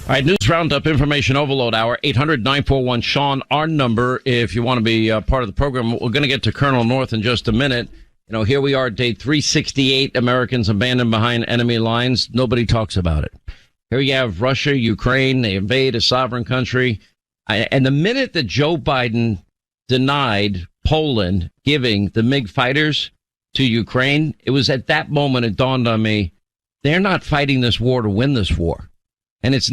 All right, news roundup, information overload hour, 800-941-SEAN, our number if you want to be part of the program. We're going to get to Colonel North in just a minute. You know, here we are, day 368, Americans abandoned behind enemy lines. Nobody talks about it. Here you have Russia, Ukraine, they invade a sovereign country. And the minute that Joe Biden denied Poland giving the MiG fighters to Ukraine, it was at that moment it dawned on me, they're not fighting this war to win this war. And it's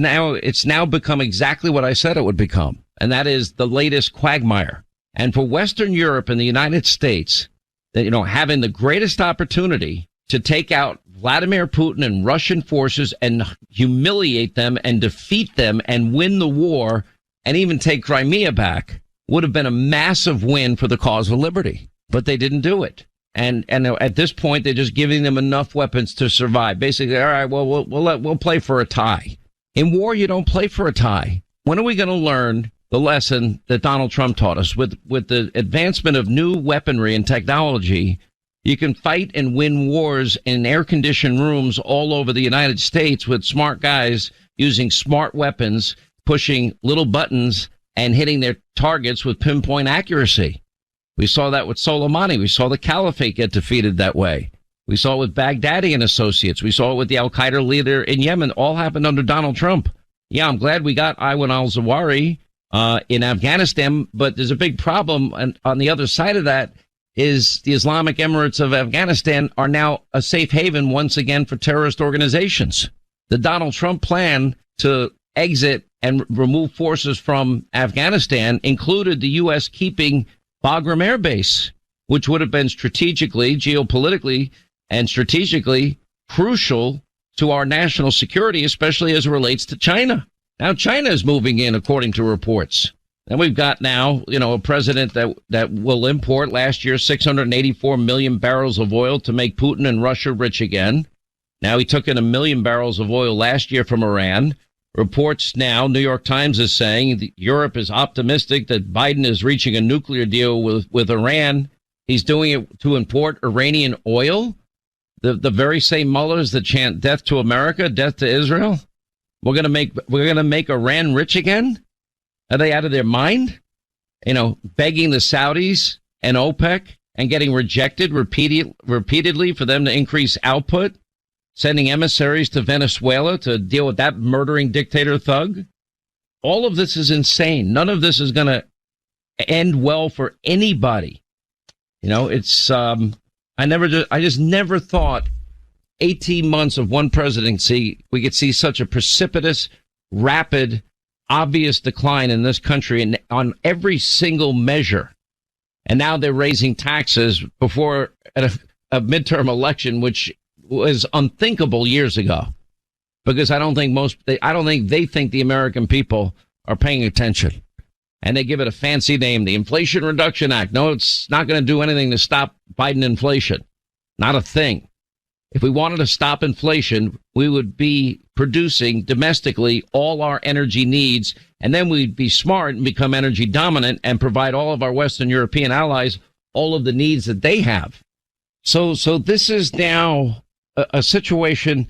now become exactly what I said it would become. And that is the latest quagmire. And for Western Europe and the United States, that, you know, having the greatest opportunity to take out Vladimir Putin and Russian forces and humiliate them and defeat them and win the war and even take Crimea back would have been a massive win for the cause of liberty. But they didn't do it. And at this point, they're just giving them enough weapons to survive. Basically, all right, well, we'll play for a tie. In war, you don't play for a tie. When are we going to learn the lesson that Donald Trump taught us? With the advancement of new weaponry and technology, you can fight and win wars in air-conditioned rooms all over the United States with smart guys using smart weapons, pushing little buttons and hitting their targets with pinpoint accuracy. We saw that with Soleimani. We saw the Caliphate get defeated that way. We saw it with Baghdadi and associates. We saw it with the al-Qaeda leader in Yemen. All happened under Donald Trump. Yeah, I'm glad we got Ayman al-Zawahiri in Afghanistan, but there's a big problem. And on the other side of that is the Islamic Emirates of Afghanistan are now a safe haven once again for terrorist organizations. The Donald Trump plan to exit and remove forces from Afghanistan included the U.S. keeping Bagram Air Base, which would have been strategically, geopolitically, and strategically crucial to our national security, especially as it relates to China. Now, China is moving in, according to reports. And we've got now, you know, a president that will import last year 684 million barrels of oil to make Putin and Russia rich again. Now, he took in 1 million barrels of oil last year from Iran. Reports now, New York Times is saying that Europe is optimistic that Biden is reaching a nuclear deal with Iran. He's doing it to import Iranian oil. The very same mullahs that chant death to America, death to Israel. We're going to make Iran rich again. Are they out of their mind? You know, begging the Saudis and OPEC and getting rejected repeatedly for them to increase output, sending emissaries to Venezuela to deal with that murdering dictator thug. All of this is insane. None of this is going to end well for anybody. You know, it's, I just never thought 18 months of one presidency, we could see such a precipitous, rapid, obvious decline in this country and on every single measure. And now they're raising taxes before a midterm election, which was unthinkable years ago, because I don't think they think the American people are paying attention. And they give it a fancy name, the Inflation Reduction Act. No, it's not going to do anything to stop Biden inflation. Not a thing. If we wanted to stop inflation, we would be producing domestically all our energy needs, and then we'd be smart and become energy dominant and provide all of our Western European allies all of the needs that they have. So this is now a situation.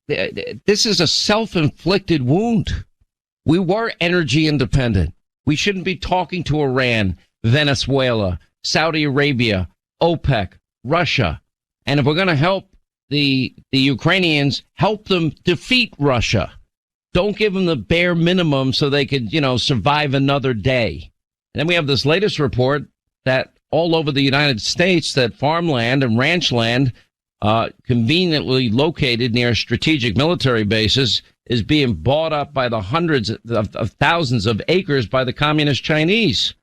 This is a self-inflicted wound. We were energy independent. We shouldn't be talking to Iran, Venezuela, Saudi Arabia, OPEC, Russia. And if we're going to help the Ukrainians, help them defeat Russia. Don't give them the bare minimum so they could, you know, survive another day. And then we have this latest report that all over the United States, that farmland and ranch land conveniently located near strategic military bases is being bought up by the hundreds of thousands of acres by the communist Chinese.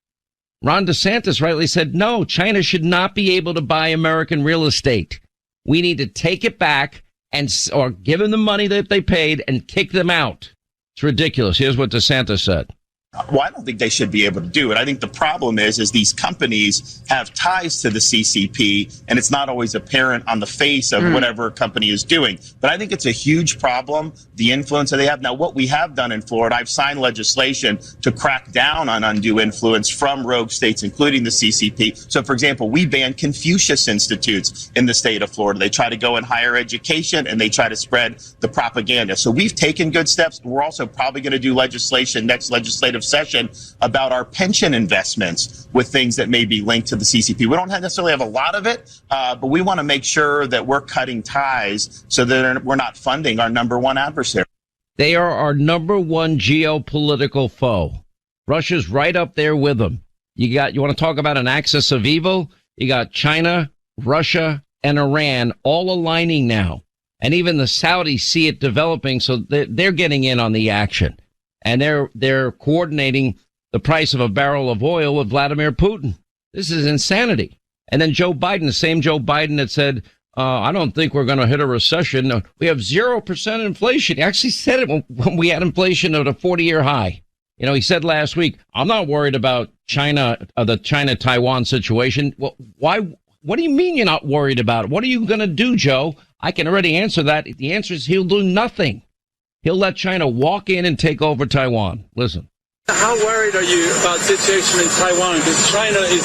Ron DeSantis rightly said, no, China should not be able to buy American real estate. We need to take it back or give them the money that they paid and kick them out. It's ridiculous. Here's what DeSantis said. Well, I don't think they should be able to do it. I think the problem is these companies have ties to the CCP, and it's not always apparent on the face of whatever a company is doing. But I think it's a huge problem, the influence that they have. Now, what we have done in Florida, I've signed legislation to crack down on undue influence from rogue states, including the CCP. So, for example, we banned Confucius Institutes in the state of Florida. They try to go in higher education, and they try to spread the propaganda. So we've taken good steps. We're also probably going to do legislation next legislative session about our pension investments with things that may be linked to the CCP. We don't necessarily have a lot of it, but we want to make sure that we're cutting ties so that we're not funding our number one adversary. They are our number one geopolitical foe. Russia's right up there with them. You want to talk about an axis of evil? You got China, Russia, and Iran all aligning now. And even the Saudis see it developing, so they're getting in on the action. And they're coordinating the price of a barrel of oil with Vladimir Putin. This is insanity. And then Joe Biden, the same Joe Biden that said, I don't think we're going to hit a recession. We have 0% inflation. He actually said it when we had inflation at a 40-year high. You know, he said last week, I'm not worried about China, the China-Taiwan situation. Well, why? What do you mean you're not worried about it? What are you going to do, Joe? I can already answer that. The answer is he'll do nothing. He'll let China walk in and take over Taiwan. Listen. How worried are you about the situation in Taiwan? Because China is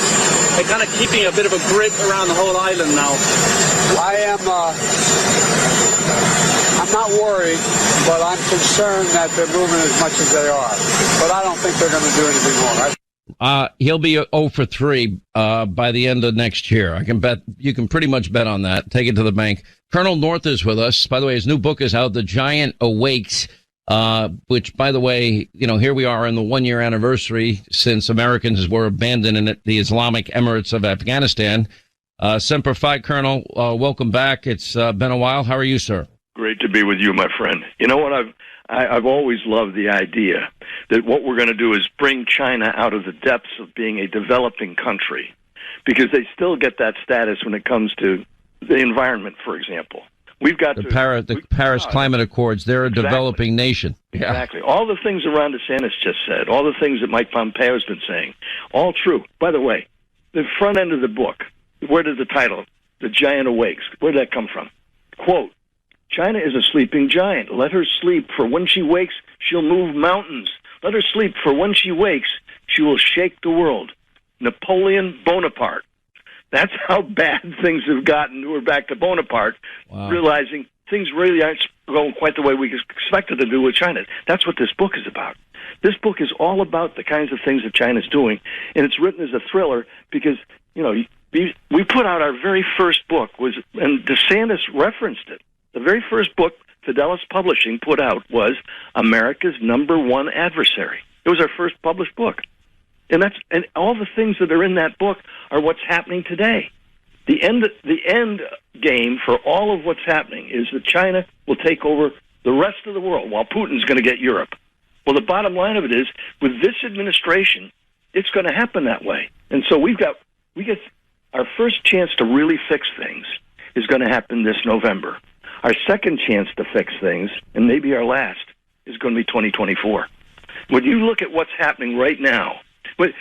kind of keeping a bit of a grip around the whole island now. I'm not worried, but I'm concerned that they're moving as much as they are. But I don't think they're going to do anything more. He'll be 0 for 3 by the end of next year. I can bet. You can pretty much bet on that. Take it to the bank. Colonel North is with us. By the way, his new book is out, The Giant Awakes, which, by the way, you know, here we are in the 1-year anniversary since Americans were abandoned in the Islamic Emirates of Afghanistan. Semper Fi, Colonel. Welcome back. It's been a while. How are you, sir? Great to be with you, my friend. You know what? I've always loved the idea that what we're going to do is bring China out of the depths of being a developing country, because they still get that status when it comes to the environment, for example. We've got the Paris Climate Accords. They're a developing nation. Yeah. Exactly. All the things Ron DeSantis just said, all the things that Mike Pompeo has been saying, all true. By the way, the front end of the book, where did the title, The Giant Awakes, where did that come from? Quote, China is a sleeping giant. Let her sleep, for when she wakes, she'll move mountains. Let her sleep, for when she wakes, she will shake the world. Napoleon Bonaparte. That's how bad things have gotten. We're back to Bonaparte, realizing things really aren't going quite the way we expected to do with China. That's what this book is about. This book is all about the kinds of things that China's doing, and it's written as a thriller because, you know, we put out our very first book, and DeSantis referenced it. The very first book Fidelis Publishing put out was America's Number One Adversary. It was our first published book. And all the things that are in that book are what's happening today. The end game for all of what's happening is that China will take over the rest of the world while Putin's going to get Europe. Well, the bottom line of it is, with this administration, it's going to happen that way. And so we get our first chance to really fix things is going to happen this November. Our second chance to fix things, and maybe our last, is going to be 2024. When you look at what's happening right now, when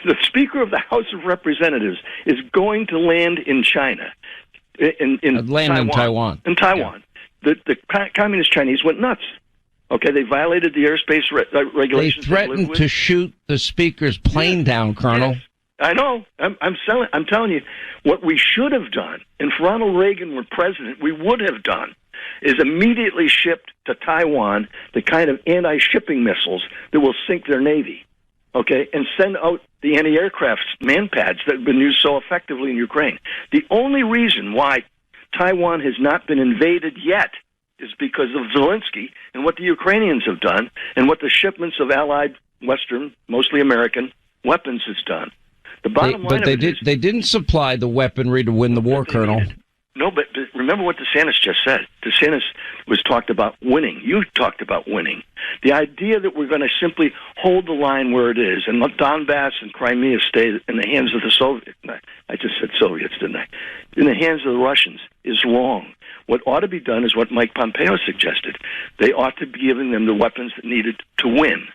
the Speaker of the House of Representatives is going to land in China, in Taiwan, yeah. The communist Chinese went nuts. Okay, they violated the airspace regulations. They threatened to shoot the Speaker's plane down, Colonel. Yes. I know. I'm telling you, what we should have done, and if Ronald Reagan were president, we would have done, is immediately shipped to Taiwan the kind of anti-shipping missiles that will sink their navy, okay, and send out the anti-aircraft man-pads that have been used so effectively in Ukraine. The only reason why Taiwan has not been invaded yet is because of Zelensky and what the Ukrainians have done and what the shipments of allied Western, mostly American, weapons has done. The bottom line they didn't supply the weaponry to win the war, Colonel. No, but remember what DeSantis just said. DeSantis talked about winning. You talked about winning. The idea that we're going to simply hold the line where it is and let Donbass and Crimea stay in the hands of the Soviets. I just said Soviets, didn't I? In the hands of the Russians is wrong. What ought to be done is what Mike Pompeo suggested. They ought to be giving them the weapons that needed to win.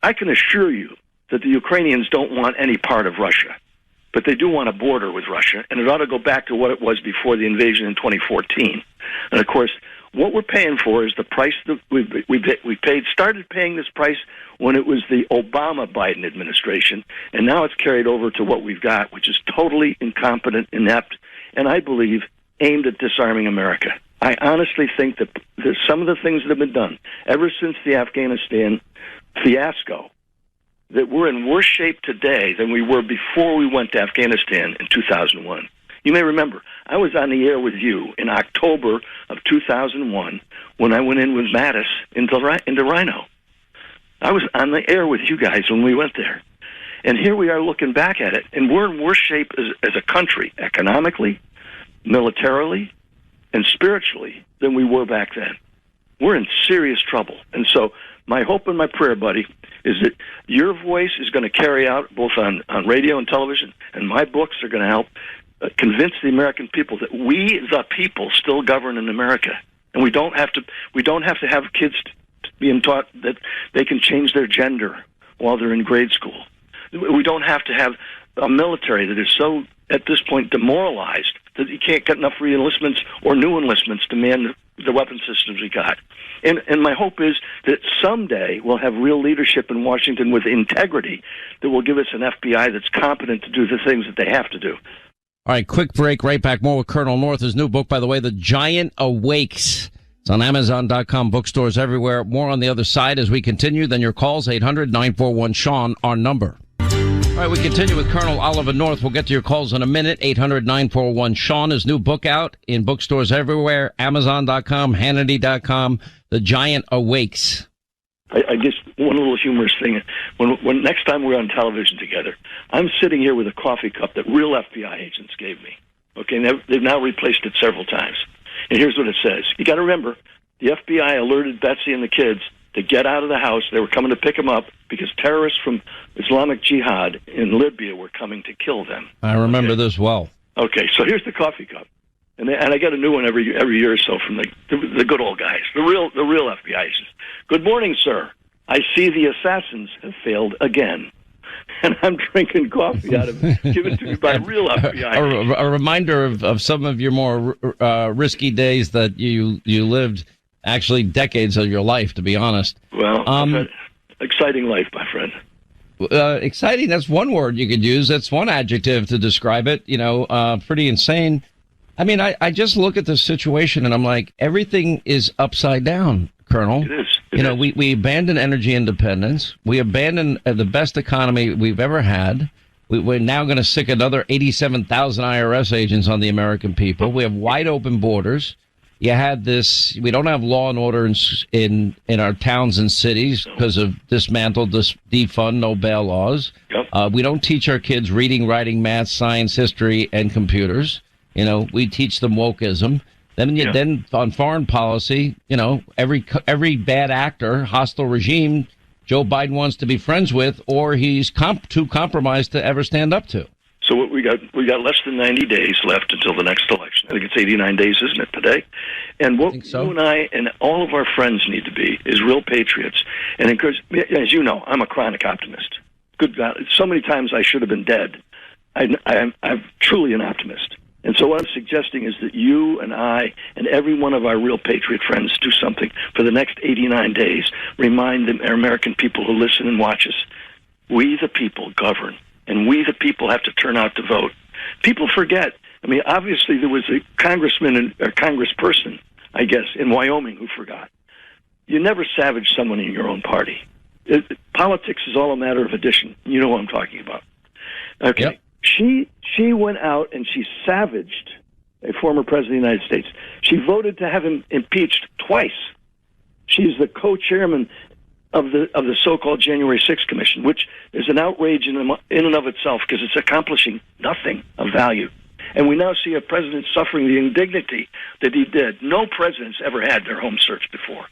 I can assure you that the Ukrainians don't want any part of Russia, but they do want a border with Russia, and it ought to go back to what it was before the invasion in 2014. And of course, what we're paying for is the price that we started paying this price when it was the Obama-Biden administration, and now it's carried over to what we've got, which is totally incompetent, inept, and I believe aimed at disarming America. I honestly think that some of the things that have been done ever since the Afghanistan fiasco, that we're in worse shape today than we were before we went to Afghanistan in 2001. You may remember, I was on the air with you in October of 2001 when I went in with Mattis into Rhino. I was on the air with you guys when we went there. And here we are looking back at it, and we're in worse shape as a country, economically, militarily, and spiritually than we were back then. We're in serious trouble. And so my hope and my prayer, buddy, is that your voice is going to carry out both on radio and television, and my books are going to help convince the American people that we, the people, still govern in America, and we don't have to have kids being taught that they can change their gender while they're in grade school. We don't have to have a military that is so, at this point, demoralized that you can't get enough re-enlistments or new enlistments to man the weapon systems we got. And my hope is that someday we'll have real leadership in Washington with integrity that will give us an FBI that's competent to do the things that they have to do. All right, quick break. Right back. More with Colonel North. His new book, by the way, The Giant Awakes. It's on Amazon.com, bookstores everywhere. More on the other side as we continue. Then your calls, 800-941-SEAN, our number. All right, we continue with Colonel Oliver North. We'll get to your calls in a minute. 800-941-SEAN. His new book out in bookstores everywhere. Amazon.com, Hannity.com. The Giant Awakes. I guess one little humorous thing. When next time we're on television together, I'm sitting here with a coffee cup that real FBI agents gave me. Okay, and they've now replaced it several times. And here's what it says. You got to remember, the FBI alerted Betsy and the kids to get out of the house. They were coming to pick them up because terrorists from Islamic Jihad in Libya were coming to kill them. I remember this well. Okay, so here's the coffee cup. And I get a new one every year or so from the good old guys, the real FBI agents. Good morning, sir. I see the assassins have failed again. And I'm drinking coffee out of it, given to me by real FBI. A reminder of some of your more risky days that you lived, actually decades of your life, to be honest. Well, I've had exciting life, my friend. Exciting, that's one word you could use. That's one adjective to describe it. Pretty insane. I mean, I just look at this situation and I'm like, everything is upside down, Colonel. It is. We abandoned energy independence. We abandoned the best economy we've ever had. We're now going to sick another 87,000 IRS agents on the American people. We have wide open borders. You had this. We don't have law and order in our towns and cities because of dismantled, defund, no bail laws. Yep. We don't teach our kids reading, writing, math, science, history, and computers. We teach them wokeism. Then on foreign policy, every bad actor, hostile regime, Joe Biden wants to be friends with, or he's too compromised to ever stand up to. So what we got less than 90 days left until the next election. I think it's 89 days, isn't it, today? And what you and I and all of our friends need to be is real patriots. And as you know, I'm a chronic optimist. Good God, so many times I should have been dead. I'm truly an optimist. And so what I'm suggesting is that you and I and every one of our real patriot friends do something for the next 89 days. Remind the American people who listen and watch us, we the people govern, and we the people have to turn out to vote. People forget. I mean, obviously there was a congressman or congressperson, I guess, in Wyoming who forgot. You never savage someone in your own party. Politics is all a matter of addition. You know what I'm talking about. Okay. Yep. She went out and she savaged a former president of the United States. She voted to have him impeached twice. She's the co-chairman of the so-called January 6th Commission, which is an outrage in and of itself because it's accomplishing nothing of value. And we now see a president suffering the indignity that he did. No president's ever had their home searched before.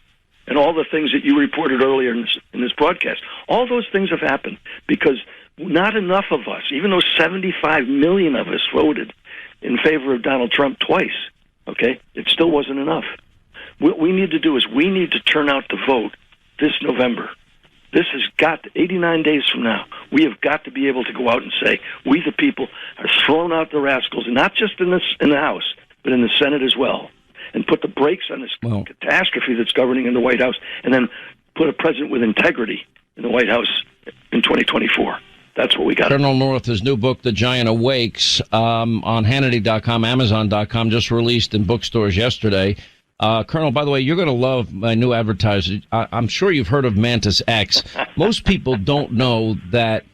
And all the things that you reported earlier in this broadcast, all those things have happened because not enough of us, even though 75 million of us voted in favor of Donald Trump twice, okay, it still wasn't enough. What we need to do is we need to turn out to vote this November. This has got 89 days from now. We have got to be able to go out and say, we the people are throwing out the rascals, not just in the House, but in the Senate as well, and put the brakes on this catastrophe that's governing in the White House, and then put a president with integrity in the White House in 2024. That's what we got. Colonel North, his new book, The Giant Awakes, on Hannity.com, Amazon.com, just released in bookstores yesterday. Colonel, by the way, you're going to love my new advertiser. I'm sure you've heard of Mantis X. Most people don't know that,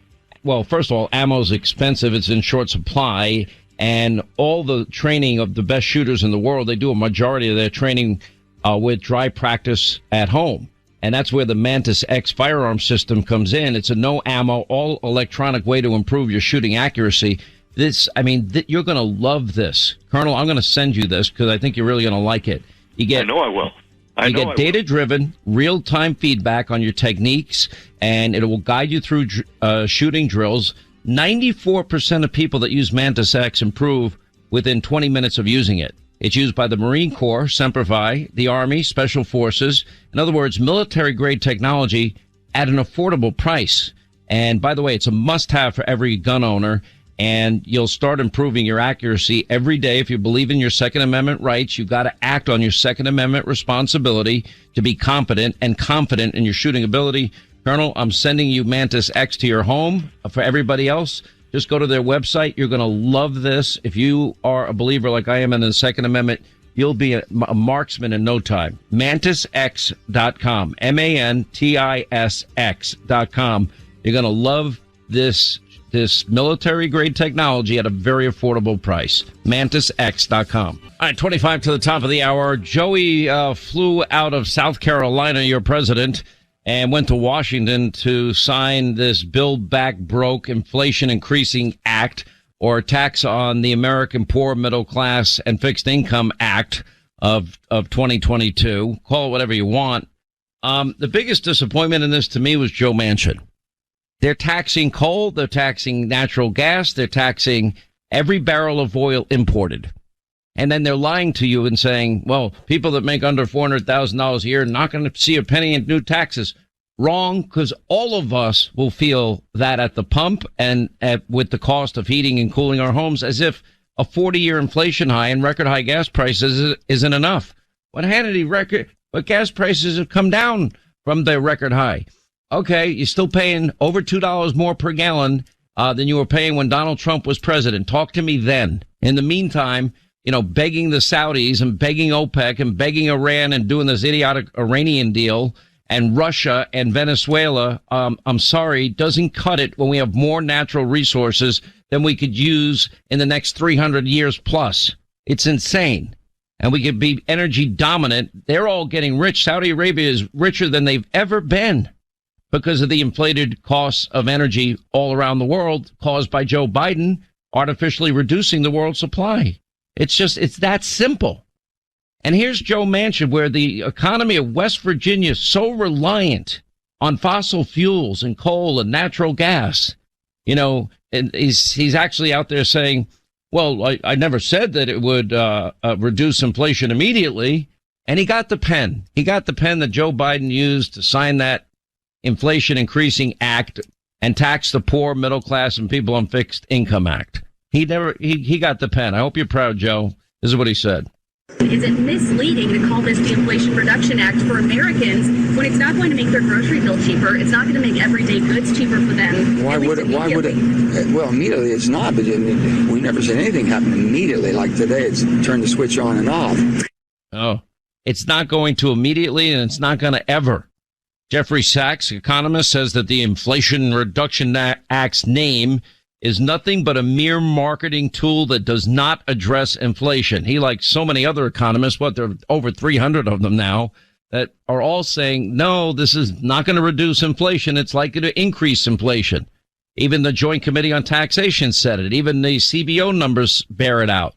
well, first of all, ammo's expensive. It's in short supply. And all the training of the best shooters in the world, they do a majority of their training with dry practice at home. And that's where the Mantis X firearm system comes in. It's a no ammo, all electronic way to improve your shooting accuracy. You're going to love this. Colonel, I'm going to send you this because I think you're really going to like it. I know I will. You get data-driven, real-time feedback on your techniques, and it will guide you through shooting drills. 94% of people that use Mantis X improve within 20 minutes of using it. It's used by the Marine Corps, Semper Fi, the Army, Special Forces. In other words, military-grade technology at an affordable price. And by the way, it's a must-have for every gun owner. And you'll start improving your accuracy every day. If you believe in your Second Amendment rights, you've got to act on your Second Amendment responsibility to be competent and confident in your shooting ability. Colonel, I'm sending you Mantis X to your home. For everybody else, just go to their website. You're going to love this. If you are a believer like I am in the Second Amendment, you'll be a marksman in no time. MantisX.com. MantisX.com. You're going to love this military-grade technology at a very affordable price. MantisX.com. All right, 25 to the top of the hour. Joey flew out of South Carolina, your president, and went to Washington to sign this Build Back Broke Inflation Increasing Act, or Tax on the American Poor, Middle Class, and Fixed Income Act of 2022. Call it whatever you want. The biggest disappointment in this to me was Joe Manchin. They're taxing coal, they're taxing natural gas, they're taxing every barrel of oil imported. And then they're lying to you and saying, well, people that make under $400,000 a year are not going to see a penny in new taxes. Wrong, because all of us will feel that at the pump and with the cost of heating and cooling our homes, as if a 40-year inflation high and record high gas prices isn't enough. But gas prices have come down from their record high. Okay, you're still paying over $2 more per gallon than you were paying when Donald Trump was president. Talk to me then. In the meantime, begging the Saudis and begging OPEC and begging Iran and doing this idiotic Iranian deal and Russia and Venezuela, I'm sorry, doesn't cut it when we have more natural resources than we could use in the next 300 years plus. It's insane. And we could be energy dominant. They're all getting rich. Saudi Arabia is richer than they've ever been, because of the inflated costs of energy all around the world caused by Joe Biden artificially reducing the world supply. It's that simple. And here's Joe Manchin, where the economy of West Virginia is so reliant on fossil fuels and coal and natural gas, and he's actually out there saying, well, I never said that it would reduce inflation immediately. And he got the pen. He got the pen that Joe Biden used to sign that Inflation Increasing Act and tax the poor, middle class, and people on fixed income act. He got the pen. I hope you're proud, Joe. This is what he said. Is it misleading to call this the Inflation Reduction Act for Americans when it's not going to make their grocery bill cheaper? It's not going to make everyday goods cheaper for them. Why would it? Well, immediately it's not, but we never said anything happened immediately. Like today, it's turned the switch on and off. Oh, it's not going to immediately, and it's not going to ever. Jeffrey Sachs, economist, says that the Inflation Reduction Act's name is nothing but a mere marketing tool that does not address inflation. He, like so many other economists, there are over 300 of them now, that are all saying, no, this is not going to reduce inflation. It's likely to increase inflation. Even the Joint Committee on Taxation said it. Even the CBO numbers bear it out.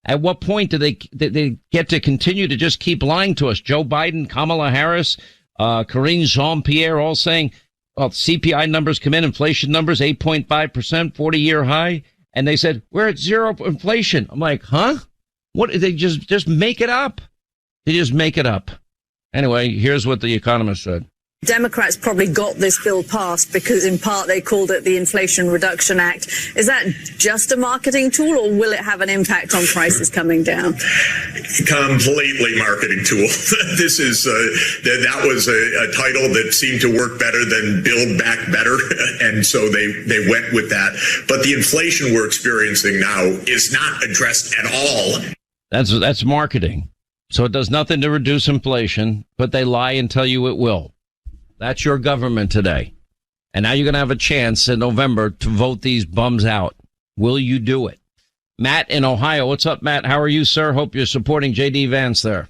At what point do they get to continue to just keep lying to us? Joe Biden, Kamala Harris, Karine Jean-Pierre, all saying, well, CPI numbers come in, inflation numbers, 8.5%, 40-year high. And they said, we're at zero inflation. I'm like, huh? What? They just make it up. They just make it up. Anyway, here's what the economist said. Democrats probably got this bill passed because in part they called it the Inflation Reduction Act. Is that just a marketing tool, or will it have an impact on prices coming down? Completely marketing tool. This is that was a title that seemed to work better than Build Back Better, and so they went with that. But the inflation we're experiencing now is not addressed at all. That's marketing. So it does nothing to reduce inflation, but they lie and tell you it will. That's your government today. And now you're going to have a chance in November to vote these bums out. Will you do it? Matt in Ohio. What's up, Matt? How are you, sir? Hope you're supporting J.D. Vance there.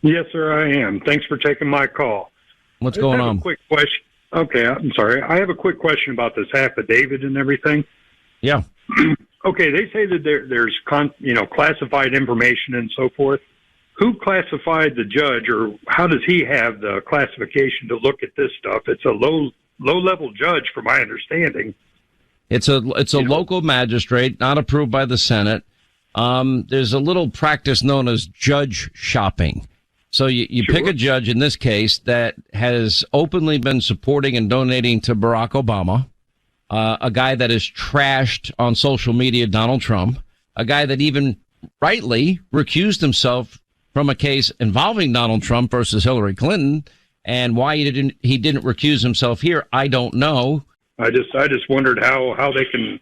Yes, sir, I am. Thanks for taking my call. What's going on? A quick question. Okay, I'm sorry. I have a quick question about this affidavit and everything. Yeah. Okay, they say that there's classified information and so forth. Who classified the judge, or how does he have the classification to look at this stuff? It's a low-level judge, from my understanding. It's a local magistrate, not approved by the Senate. There's a little practice known as judge shopping. So you pick a judge, in this case, that has openly been supporting and donating to Barack Obama, a guy that has trashed on social media Donald Trump, a guy that even rightly recused himself from a case involving Donald Trump versus Hillary Clinton, and why he didn't recuse himself here, I don't know. I just wondered how they can,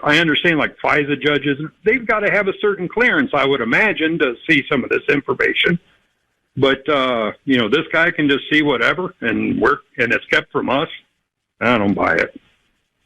I understand like FISA judges, they've got to have a certain clearance, I would imagine, to see some of this information. But this guy can just see whatever and it's kept from us. I don't buy it.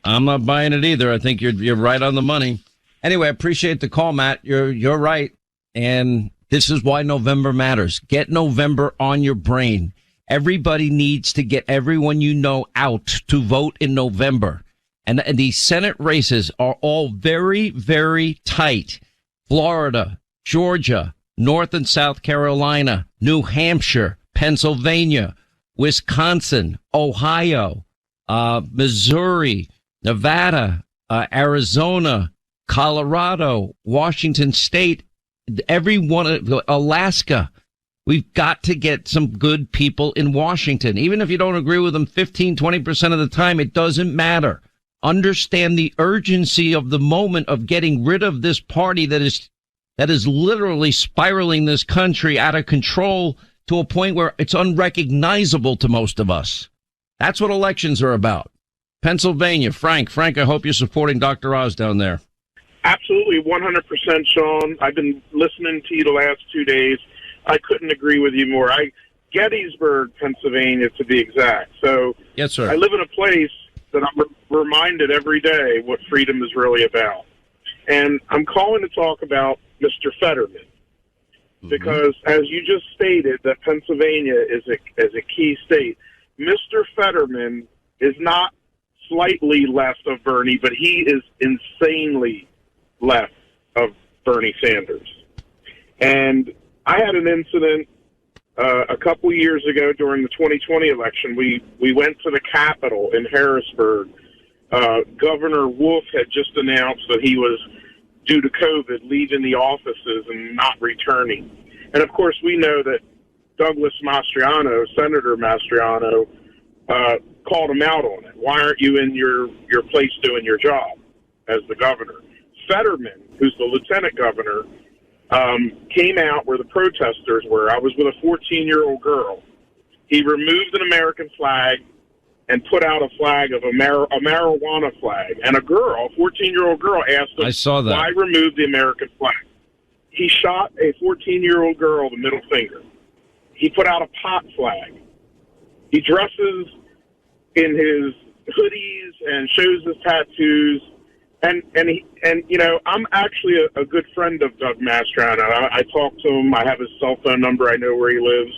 I'm not buying it either. I think you're right on the money. Anyway, I appreciate the call, Matt. You're right, and this is why November matters. Get November on your brain. Everybody needs to get everyone you know out to vote in November. And these Senate races are all very, very tight. Florida, Georgia, North and South Carolina, New Hampshire, Pennsylvania, Wisconsin, Ohio, Missouri, Nevada, Arizona, Colorado, Washington State, Alaska. We've got to get some good people in Washington. Even if you don't agree with them 15, 20% of the time, it doesn't matter. Understand the urgency of the moment of getting rid of this party that is literally spiraling this country out of control to a point where it's unrecognizable to most of us. That's what elections are about. Pennsylvania, Frank, I hope you're supporting Dr. Oz down there. Absolutely, 100%, Sean. I've been listening to you the last 2 days. I couldn't agree with you more. Gettysburg, Pennsylvania, to be exact. So yes, sir. I live in a place that I'm reminded every day what freedom is really about. And I'm calling to talk about Mr. Fetterman. Because as you just stated, that Pennsylvania is a key state. Mr. Fetterman is not slightly left of Bernie, but he is insanely left of Bernie Sanders. And I had an incident a couple years ago during the 2020 election. We went to the Capitol in Harrisburg. Governor Wolf had just announced that he was, due to COVID, leaving the offices and not returning. And, of course, we know that Douglas Mastriano, Senator Mastriano, called him out on it. Why aren't you in your place doing your job as the governor? Fetterman, who's the lieutenant governor, came out where the protesters were. I was with a 14-year-old girl. He removed an American flag and put out a flag of a marijuana flag. And a girl, a 14-year-old girl, asked him, I saw that. Why remove the American flag? He shot a 14-year-old girl the middle finger. He put out a pot flag. He dresses in his hoodies and shows his tattoos. And I'm actually a good friend of Doug Mastriano. I talk to him. I have his cell phone number. I know where he lives.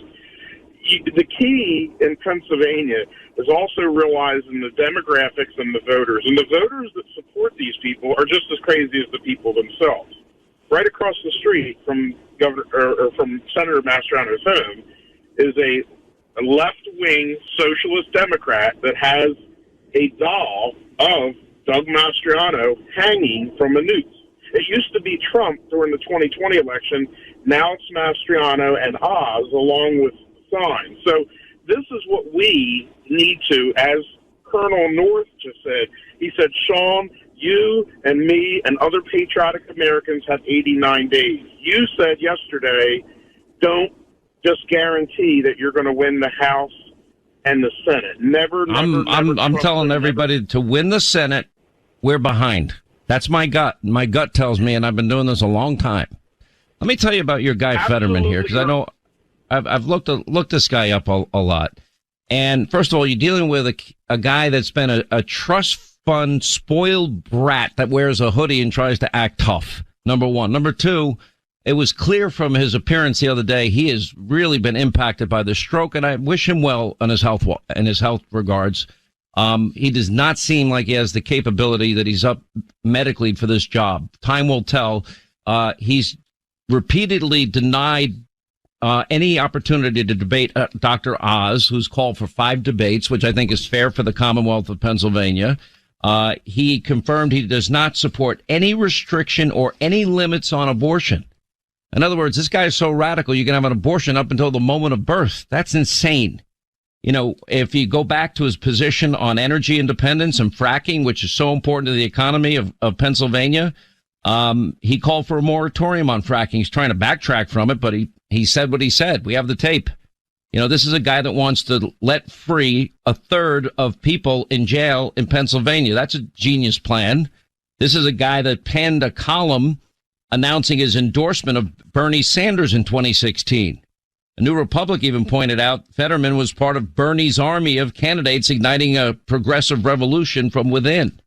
The key in Pennsylvania is also realizing the demographics and the voters. And the voters that support these people are just as crazy as the people themselves. Right across the street from from Senator Mastriano's home is a left-wing socialist Democrat that has a doll of Doug Mastriano hanging from a noose. It used to be Trump during the 2020 election. Now it's Mastriano and Oz along with signs. So this is what we need to, as Colonel North just said. He said, Sean, you and me and other patriotic Americans have 89 days. You said yesterday, don't just guarantee that you're going to win the House and the Senate. I'm telling everybody to win the Senate. We're behind. That's my gut. My gut tells me, and I've been doing this a long time. Let me tell you about your guy Fetterman here, because I know I've looked this guy up a lot. And first of all, you're dealing with a guy that's been a trust fund spoiled brat that wears a hoodie and tries to act tough. Number one. Number two, it was clear from his appearance the other day he has really been impacted by the stroke, and I wish him well in his health regards. He does not seem like he has the capability that he's up medically for this job. Time will tell. He's repeatedly denied any opportunity to debate Dr. Oz, who's called for 5 debates, which I think is fair for the Commonwealth of Pennsylvania. He confirmed he does not support any restriction or any limits on abortion. In other words, this guy is so radical, you can have an abortion up until the moment of birth. That's insane. You know, if you go back to his position on energy independence and fracking, which is so important to the economy of Pennsylvania, he called for a moratorium on fracking. He's trying to backtrack from it, but he said what he said. We have the tape. You know, this is a guy that wants to let free a third of people in jail in Pennsylvania. That's a genius plan. This is a guy that penned a column announcing his endorsement of Bernie Sanders in 2016. A New Republic even pointed out Fetterman was part of Bernie's army of candidates igniting a progressive revolution from within.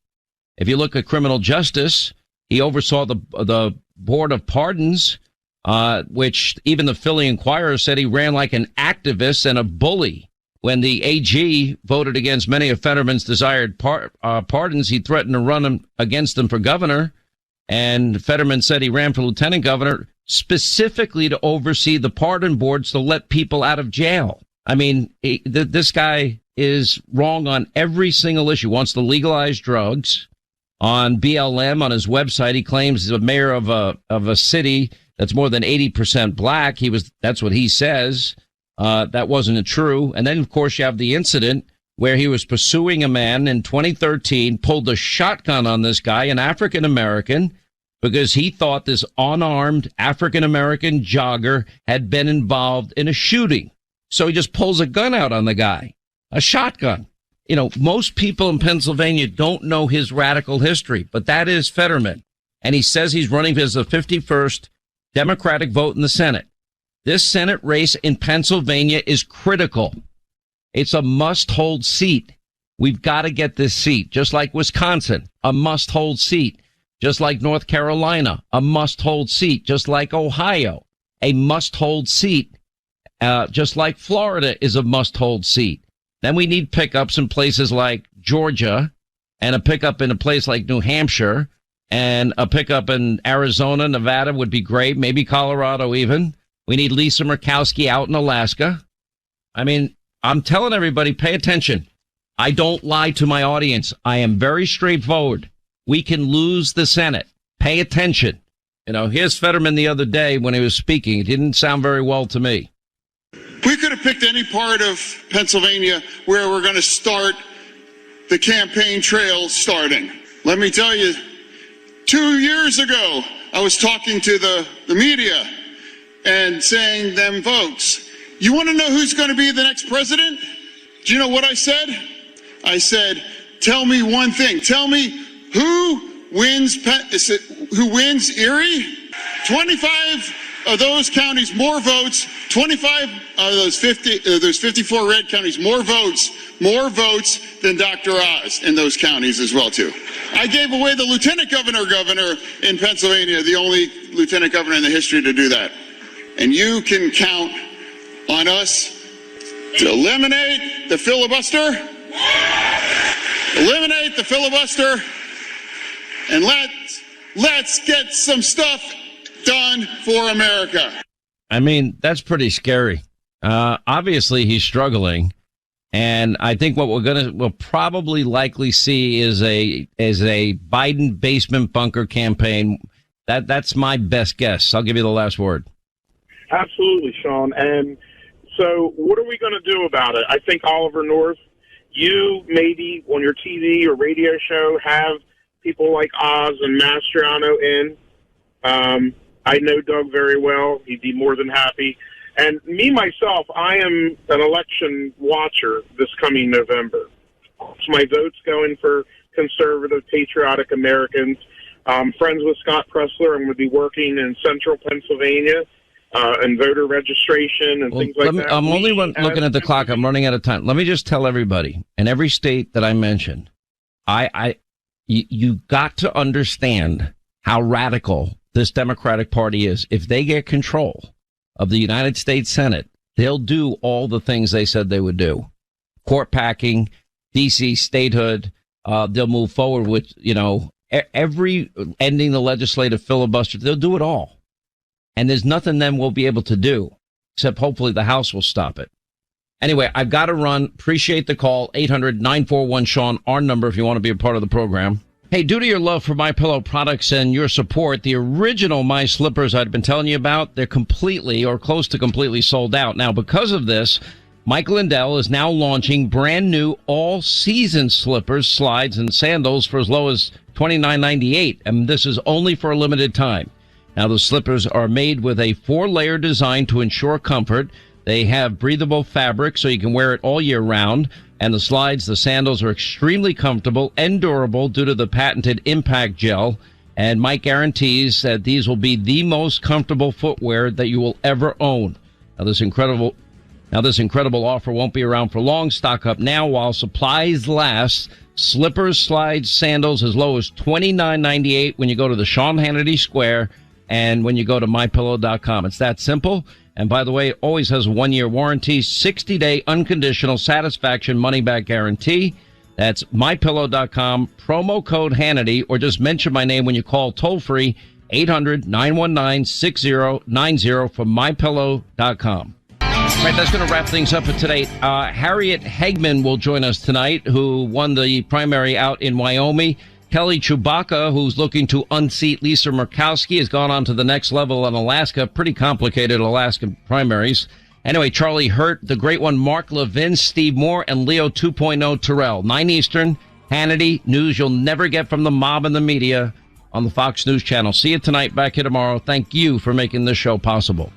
If you look at criminal justice, he oversaw the Board of Pardons, which even the Philly Inquirer said he ran like an activist and a bully. When the AG voted against many of Fetterman's desired pardons, he threatened to run against them for governor. And Fetterman said he ran for lieutenant governor specifically to oversee the pardon boards to let people out of jail. I mean, this guy is wrong on every single issue. Wants to legalize drugs. On BLM, on his website, he claims he's the mayor of a city that's more than 80% black. That's what he says. That wasn't true. And then, of course, you have the incident where he was pursuing a man in 2013, pulled a shotgun on this guy, an African-American, because he thought this unarmed African-American jogger had been involved in a shooting. So he just pulls a gun out on the guy, a shotgun. You know, most people in Pennsylvania don't know his radical history, but that is Fetterman. And he says he's running as the 51st Democratic vote in the Senate. This Senate race in Pennsylvania is critical. It's a must-hold seat. We've got to get this seat, just like Wisconsin, a must-hold seat. Just like North Carolina, a must-hold seat. Just like Ohio, a must-hold seat. Just like Florida is a must-hold seat. Then we need pickups in places like Georgia, and a pickup in a place like New Hampshire, and a pickup in Arizona, Nevada would be great, maybe Colorado even. We need Lisa Murkowski out in Alaska. I mean, I'm telling everybody, pay attention. I don't lie to my audience. I am very straightforward. We can lose the Senate. Pay attention. You know, here's Fetterman the other day when he was speaking. It didn't sound very well to me. We could have picked any part of Pennsylvania where we're going to start the campaign trail starting. Let me tell you, 2 years ago, I was talking to the media and saying them folks, you want to know who's going to be the next president? Do you know what I said? I said, tell me one thing. Tell me who wins Erie? 25 of those counties more votes, 25 of those 54 red counties more votes than Dr. Oz in those counties as well too. I gave away the lieutenant governor in Pennsylvania, the only lieutenant governor in the history to do that. And you can count on us to eliminate the filibuster, and let's get some stuff done for America. I mean, that's pretty scary. Obviously, he's struggling, and I think what we'll probably likely see is a Biden basement bunker campaign. That's my best guess. I'll give you the last word. Absolutely, Sean. And So what are we going to do about it? I think Oliver North, you maybe on your TV or radio show have people like Oz and Mastriano in. I know Doug very well. He'd be more than happy. And me, myself, I am an election watcher this coming November. So my vote's going for conservative, patriotic Americans. Friends with Scott Pressler. I'm going to be working in central Pennsylvania and voter registration and things like that. I'm only looking at the clock. I'm running out of time. Let me just tell everybody, in every state that I mentioned, you got to understand how radical this Democratic Party is. If they get control of the United States Senate, they'll do all the things they said they would do. Court packing, D.C. statehood. They'll move forward with, every ending the legislative filibuster. They'll do it all. And there's nothing then we'll be able to do, except hopefully the House will stop it. Anyway, I've got to run. Appreciate the call. 800-941-SEAN, our number if you want to be a part of the program. Hey, due to your love for MyPillow products and your support, the original My Slippers I'd been telling you about, they're completely or close to completely sold out. Now, because of this, Mike Lindell is now launching brand new all-season slippers, slides, and sandals for as low as $29.98, and this is only for a limited time. Now, the slippers are made with a 4-layer design to ensure comfort. They have breathable fabric so you can wear it all year round. And the slides, the sandals are extremely comfortable and durable due to the patented impact gel. And Mike guarantees that these will be the most comfortable footwear that you will ever own. Now, this incredible offer won't be around for long. Stock up now while supplies last. Slippers, slides, sandals as low as $29.98 when you go to the Sean Hannity Square and when you go to MyPillow.com. It's that simple. And by the way, it always has a 1-year warranty, 60-day unconditional satisfaction money-back guarantee. That's MyPillow.com, promo code Hannity, or just mention my name when you call toll-free 800-919-6090 from MyPillow.com. All right, that's going to wrap things up for today. Harriet Hagman will join us tonight, who won the primary out in Wyoming. Kelly Chewbacca, who's looking to unseat Lisa Murkowski, has gone on to the next level in Alaska. Pretty complicated Alaskan primaries. Anyway, Charlie Hurt, the great one, Mark Levin, Steve Moore, and Leo 2.0 Terrell. 9 Eastern, Hannity, news you'll never get from the mob and the media on the Fox News Channel. See you tonight, back here tomorrow. Thank you for making this show possible.